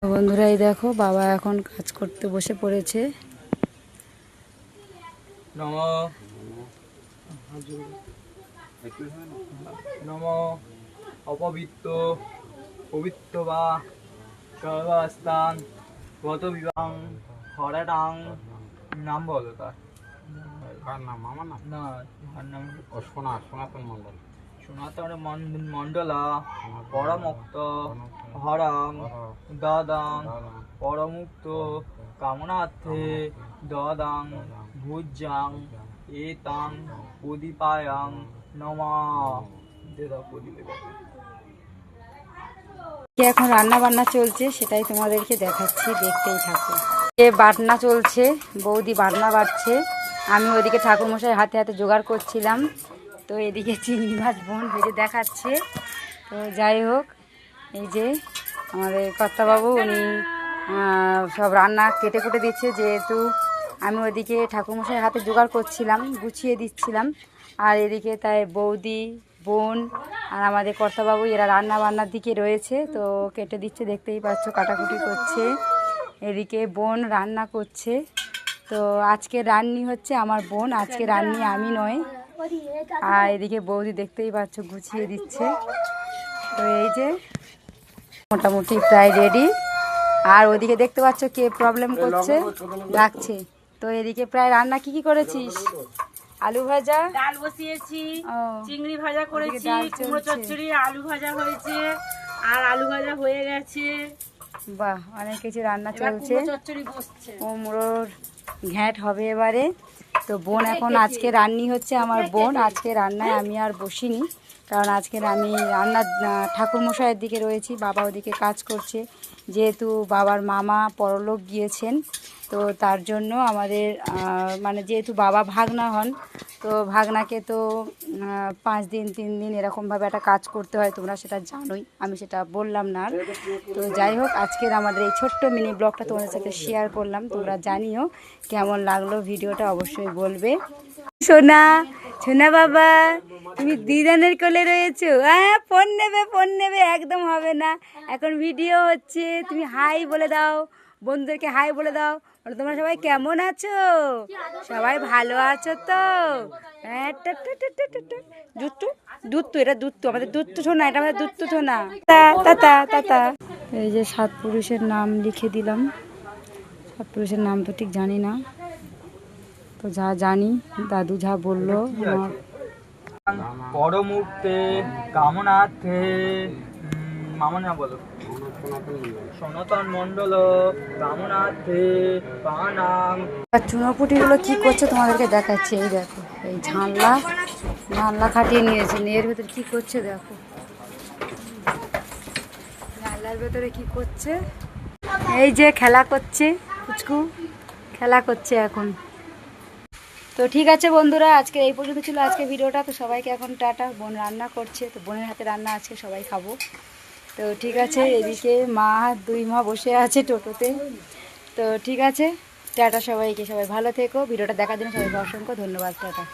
বন্ধুরা এই দেখো বাবা এখন কাজ করতে বসে পড়েছে। নম নম অপবিত্র পবিত্র বা সর্বস্থান গত বিবাহ হরাটাং নাম বলো তার নাম আমার নাম না তার নাম সনাতন মন্ডল সনাতন মণ্ডলা পরমুক্ত হরং দাদাং পরমুক্ত কামনার্থে দাদাং ভুজাং এতাং প্রদীপায়াং নমঃ। এখন রান্না বান্না চলছে, সেটাই তোমাদেরকে দেখাচ্ছি, দেখতেই থাকো। বাটনা চলছে, বৌদি বাটনা বাটছে, আমি ওইদিকে ঠাকুরমশাই হাতে হাতে জোগাড় করছিলাম। তো এদিকে চিংড়ি মাছ বোন ভেজে দেখাচ্ছে। তো যাই হোক, এই যে আমাদের কর্তাবাবু উনি সব রান্না কেটে কুটে দিচ্ছে, যেহেতু আমি ওইদিকে ঠাকুরমশাই হাতে জোগাড় করছিলাম, গুছিয়ে দিচ্ছিলাম। আর এদিকে তাই বৌদি বোন আর আমাদের কর্তাবাবু এরা রান্না বান্নার দিকে রয়েছে, তো কেটে দিচ্ছে, দেখতেই পাচ্ছ কাটাকুটি করছে। এদিকে বোন রান্না করছে। তো আজকে রান্নি হচ্ছে আমার বোন, আজকে রান্নি আমি নয়। আর এদিকে বৌদি দেখতেই পাচ্ছ গুছিয়ে দিচ্ছে। তো এই যে মোটামুটি প্রায় রেডি। আর ওদিকে দেখতে পাচ্ছ কে প্রবলেম করছে, ডাকছে। তো এদিকে প্রায় রান্না কি কি করেছিস? আলু ভাজা, ডাল বসিয়েছি, চিংড়ি ভাজা করেছি, কুমড়ো চচ্চড়ি, আলু ভাজা হয়েছে, আর আলু ভাজা হয়ে গেছে। বাহ, অনেক কিছু রান্না চলছে। চচ্চড়ি বসছে, কুমড়োর ঘ্যাঁট হবে এবারে। তো বোন এখন আজকে রান্নি হচ্ছে আমার বোন, আজকে রান্নায় আমি আর বসিনি, কারণ আজকে আমি রান্নার ঠাকুরমশাইয়ের দিকে রয়েছি, বাবা ওদিকে কাজ করছে। যেহেতু বাবার মামা পরলোক গিয়েছেন, তো তার জন্য আমাদের মানে যেহেতু বাবা ভাগনা হন, তো ভাগনাকে তো 5 দিন 3 দিন এরকমভাবে একটা কাজ করতে হয়, তোমরা সেটা জানোই, আমি সেটা বললাম না আর। তো যাই হোক, আজকের আমাদের এই ছোট্ট মিনি ব্লগটা তোমাদের সাথে শেয়ার করলাম। তোমরা জানিও কেমন লাগলো ভিডিওটা, অবশ্যই বলবে। সোনা সোনা বাবা, তুমি দিদানের কোলে রয়েছো? হ্যাঁ, ফোন নেবে একদম হবে না, এখন ভিডিও হচ্ছে। তুমি হাই বলে দাও, বন্ধুদেরকে হাই বলে দাও। তোমরা সবাই কেমন আছো? সবাই ভালো আছো তো? হ্যাঁ, দুধ এটা দুধ, আমাদের দুধ শোনা, এটা আমাদের দুধ শোনা। টাটা। এই যে 7 পুরুষের নাম লিখে দিলাম। 7 পুরুষের নাম তো ঠিক জানি না, তো যা জানি দাদু যা বললো আমার। পরমুক্তে কামনার্থে মামনা বলো সনাতন মণ্ডল কামনার্থে প্রাণাং। চুনোপুটিগুলো কি করছে তোমাদেরকে দেখাচ্ছি। এই দেখো, এই জানলা খাটিয়ে নিয়েছে, এর ভেতরে কি করছে দেখো, জানলার ভেতরে কি করছে। এই যে খেলা করছে, পুচকু খেলা করছে এখন। তো ঠিক আছে বন্ধুরা, আজকে এই পর্যন্ত ছিল আজকে ভিডিওটা। তো সবাইকে এখন টাটা। বোন রান্না করছে, তো বোনের হাতে রান্না আছে, সবাই খাবো। তো ঠিক আছে, এদিকে মা 2 মা বসে আছে টোটোতে। তো ঠিক আছে, টাটা সবাইকে, সবাই ভালো থেকো। ভিডিওটা দেখার জন্য সবাইকে অসংখ্য ধন্যবাদ, টাটা।